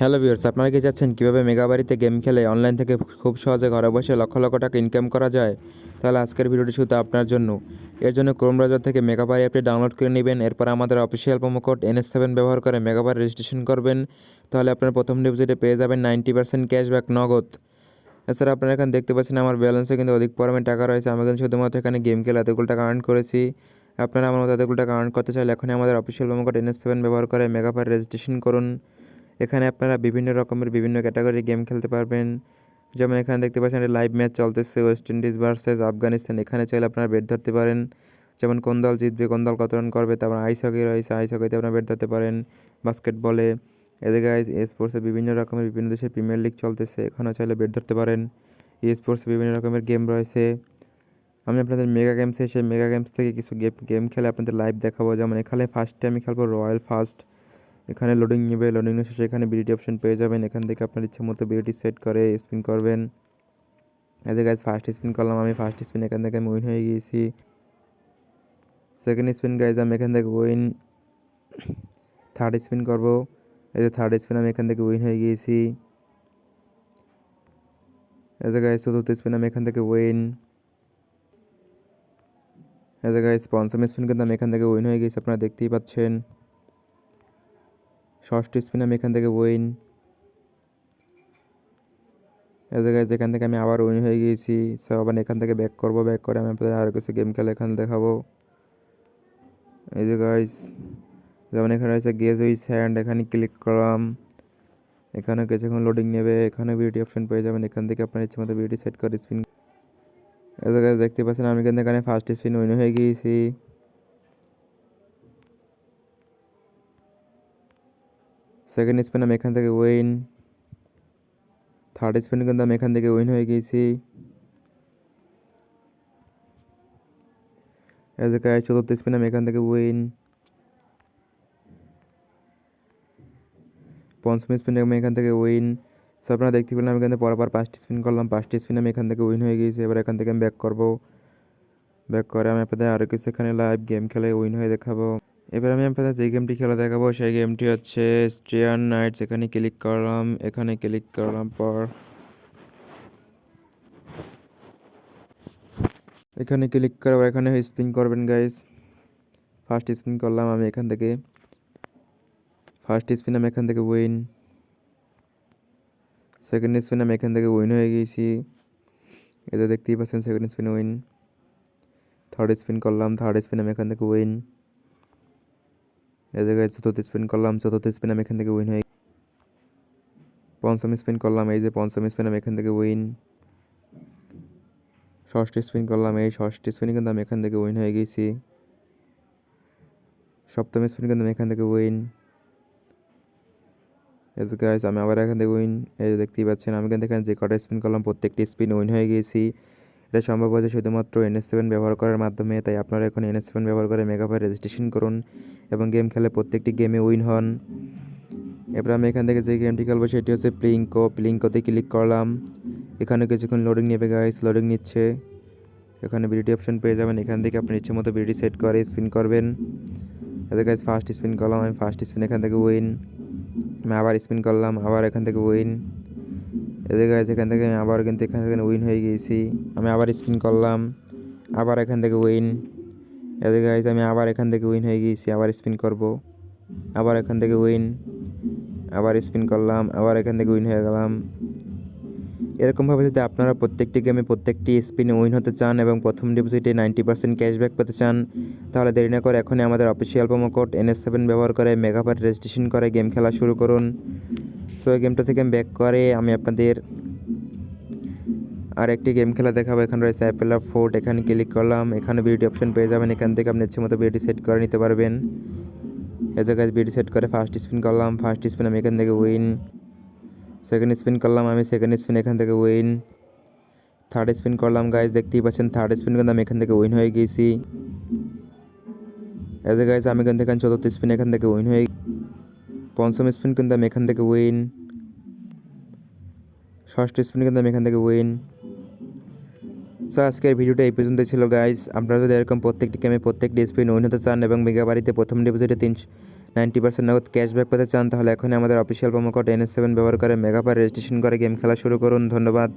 Hello viewers, আপনারা কি চাচ্ছেন কীভাবে মেগাবারিতে গেম খেলে অনলাইন থেকে খুব সহজে ঘরে বসে লক্ষ লক্ষ টাকা ইনকাম করা যায়? তাহলে আজকের ভিডিওটি শুধু আপনার জন্য। এর জন্য ক্রোম ব্রাউজার থেকে মেগাবারি অ্যাপটি ডাউনলোড করে নেবেন। এরপর আমাদের অফিসিয়াল প্রোমো কোড NS7 ব্যবহার করে মেগাবারি রেজিস্ট্রেশন করবেন। তাহলে আপনার প্রথম ডিপোজিটে পেয়ে যাবেন 90% ক্যাশব্যাক নগদ। এছাড়া আপনারা এখানে দেখতে পাচ্ছেন আমার ব্যালেন্সে কিন্তু অধিক পরিমাণে টাকা রয়েছে। আমি কিন্তু শুধুমাত্র এখানে গেম খেলে এতগুলো টাকা আর্ন করেছি। আপনারা আমার মতো এতগুলো টাকা আর্ন করতে চাইলে এখনই আমাদের অফিসিয়াল প্রোমো কোড NS7 ব্যবহার করে মেগাবারি রেজিস্ট্রেশন করুন। এখানে আপনারা বিভিন্ন রকমের বিভিন্ন ক্যাটাগরির গেম খেলতে পারবেন। যেমন এখানে দেখতে পাচ্ছেন একটা লাইভ ম্যাচ চলতেছে, ওয়েস্ট ইন্ডিজ ভার্সেস আফগানিস্তান। এখানে চাইলে আপনারা বেট ধরতে পারেন। যেমন কোন দল জিতবে, কোন দল কত রান করবে। তারপর আইস হকি রয়েছে, আইস হকিতে আপনারা বেট ধরতে পারেন। বাস্কেটবলে এদিকে স্পোর্টসে বিভিন্ন রকমের বিভিন্ন দেশের প্রিমিয়ার লিগ চলতেছে, এখানেও চাইলে বেট ধরতে পারেন। স্পোর্টসে বিভিন্ন রকমের গেম রয়েছে। আমি আপনাদের মেগা গেমসে সেই মেগা গেমস থেকে কিছু গেম খেলে আপনাদের লাইভ দেখাবো। যেমন এখানে ফার্স্টে আমি খেলবো রয়্যাল ফার্স্ট। এখানে লোডিং নেবে, লোডিং শেষে এখানে বিডিটি অপশন পেয়ে যাবেন। এখান থেকে আপনার ইচ্ছা মতো বিডিটি সেট করে স্পিন করবেন। এই যে গাইজ ফার্স্ট স্পিন করলাম, আমি ফার্স্ট স্পিন এখান থেকে আমি উইন হয়ে গিয়েছি। সেকেন্ড স্পিন গাইজ আমি এখান থেকে উইন। থার্ড স্পিন করব, এই যে থার্ড স্পিন আমি এখান থেকে উইন হয়ে গিয়েছি। এই যে গাইজ চতুর্থ স্পিন আমি এখান থেকে উইন। এই যে গাইজ পঞ্চম স্পিন কিন্তু আমি এখান থেকে উইন হয়ে গিয়েছি, আপনারা দেখতেই পাচ্ছেন। ষষ্ঠ স্পিন আমি এখান থেকে উইন। এই জায়গায় যেখান থেকে আমি আবার উইন হয়ে গিয়েছি। সো আবার এখান থেকে ব্যাক করবো, ব্যাক করে আমি আপনাদের আরও কিছু গেম খেলে এখানে দেখাবো। এই যে গাইস, যেমন এখানে রয়েছে গেজ উইথ হ্যান্ড, এখানে ক্লিক করলাম। এখানে কিছুক্ষণ লোডিং নেবে, এখানে বিউটি অপশন পেয়ে যাবেন। এখান থেকে আপনার ইচ্ছে মতো বিউটি সেট করে স্পিন। এই জায়গায় দেখতে পাচ্ছেন আমি কিন্তু এখানে ফার্স্ট স্পিন উইন হয়ে গিয়েছি। সেকেন্ড স্পিন আমি এখান থেকে উইন। থার্ড স্পিন কিন্তু আমি এখান থেকে উইন হয়ে গিয়েছি। এই জায়গায় চতুর্থ স্পিন আমি এখান থেকে উইন। পঞ্চম স্পিনে আমি এখান থেকে উইন। সো আপনারা দেখতে পেলেন আমি এখান থেকে পরপর পাঁচটি স্পিন করলাম, পাঁচটি স্পিন আমি এখান থেকে উইন হয়ে গিয়েছি। এবার এখান থেকে আমি ব্যাক করবো, ব্যাক করে আমি আপনাদের আরও কিছু এখানে লাইভ গেম খেলে উইন হয়ে দেখাবো। এবার আমি আপনাদের যে গেমটি খেলা দেখাবো সেই গেমটি হচ্ছে স্ট্রিয়ান নাইটস। এখানে ক্লিক করলাম, এখানে ক্লিক করলাম পর এখানে ক্লিক করে এখানে স্পিন করবেন গাইস। ফার্স্ট স্পিন করলাম আমি এখান থেকে, ফার্স্ট স্পিন আমি এখান থেকে উইন। সেকেন্ড স্পিন আমি এখান থেকে উইন হয়ে গিয়েছি, এটা দেখতেই পাচ্ছেন। Second spin win. Third spin করলাম, থার্ড স্পিন আমি এখান থেকে উইন। এই জায়গায় চতুর্থ স্পিন করলাম, চতুর্থ স্পিন আমি এখান থেকে উইন হয়ে। পঞ্চম স্পিন করলাম, এই যে পঞ্চম স্পিন আমি এখান থেকে উইন। ষষ্ঠ স্পিন করলাম, এই ষষ্ঠ স্পিনে কিন্তু আমি এখান থেকে উইন হয়ে গিয়েছি। সপ্তম স্পিন কিন্তু আমি এখান থেকে উইন। এস গাইস আমি আবার এখান থেকে উইন। এই যে দেখতেই পাচ্ছেন আমি কিন্তু এখানে যে কটা স্পিন করলাম প্রত্যেকটি স্পিন উইন হয়ে গিয়েছি। এটা সম্ভব হয়েছে শুধুমাত্র NS7 ব্যবহার করার মাধ্যমে। তাই আপনারা এখন NS7 ব্যবহার করে মেগাবাই রেজিস্ট্রেশন করুন এবং গেম খেলে প্রত্যেকটি গেমে উইন হন। এবার আমি এখান থেকে যে গেমটি খেলবো সেটি হচ্ছে প্লিঙ্কো। প্লিঙ্কোতে ক্লিক করলাম, এখানে কিছুক্ষণ লোডিং নেবে গাইস, লোডিং নিচ্ছে। এখানে বিডিটি অপশন পেয়ে যাবেন, এখান থেকে আপনি ইচ্ছে মতো বিডিটি সেট করে স্পিন করবেন। এতে গাইস ফার্স্ট স্পিন করলাম আমি, ফার্স্ট স্পিন এখান থেকে উইন। আমি আবার স্পিন করলাম, আবার এখান থেকে উইন। এতে গাইস এখান থেকে আমি আবার কিন্তু এখান থেকে উইন হয়ে গিয়েছি। আমি আবার স্পিন করলাম, আবার এখান থেকে উইন। এতে গাইস আমি আবার এখান থেকে উইন হয়ে গিয়েছি, আবার স্পিন করব, আবার এখান থেকে উইন। আবার স্পিন করলাম, আবার এখান থেকে উইন হয়ে গেলাম। এরকমভাবে যদি আপনারা প্রত্যেকটি গেমে প্রত্যেকটি স্পিনে উইন হতে চান এবং প্রথম ডিপোজিটে 90% ক্যাশব্যাক পেতে চান, তাহলে দেরি না করে এখনই আমাদের অফিসিয়াল প্রোমো কোড NS7 ব্যবহার করে মেগাবাইট রেজিস্ট্রেশন করে গেম খেলা শুরু করুন। সো এই গেমটা থেকে ব্যাক করে আমি আপনাদের আর একটি গেম খেলা দেখাবো। এখানে রয়েছে অ্যাপেল অফ ফোর্ট, এখানে ক্লিক করলাম, এখানে বিডিটি অপশন পেয়ে যাবেন। এখান থেকে আপনি ইচ্ছে মতো বিডিটি সেট করে নিতে পারবেন। এই জায়গায় বিডিটি সেট করে ফার্স্ট স্পিন করলাম, ফার্স্ট স্পিন আমি এখান থেকে উইন। সেকেন্ড স্পিন করলাম আমি, সেকেন্ড স্পিন এখান থেকে উইন। থার্ড স্পিন করলাম গাইজ, দেখতেই পাচ্ছেন থার্ড স্পিন কিন্তু আমি এখান থেকে উইন হয়ে গিয়েছি। এজ এ গাইজ আমি কিন্তু এখানে চতুর্থ স্পিন এখান থেকে উইন হয়ে। পঞ্চম স্পিন কিন্তু আমি এখান থেকে উইন। ষষ্ঠ স্পিন কিন্তু আমি এখান থেকে উইন। সো আজকের ভিডিওটা এই পর্যন্ত ছিল গাইজ। আপনারা যদি এরকম প্রত্যেকটি গেমে প্রত্যেকটি স্পিন উইন হতে চান এবং মেগাবারিতে প্রথম ডিপোজিটে 90% নগদ ক্যাশব্যাক পেতে চান তাহলে এখনই আমাদের অফিসিয়াল প্রোমো কোড NS7 ব্যবহার করে মেগাপার রেজিস্ট্রেশন করে গেম খেলা শুরু করুন। ধন্যবাদ।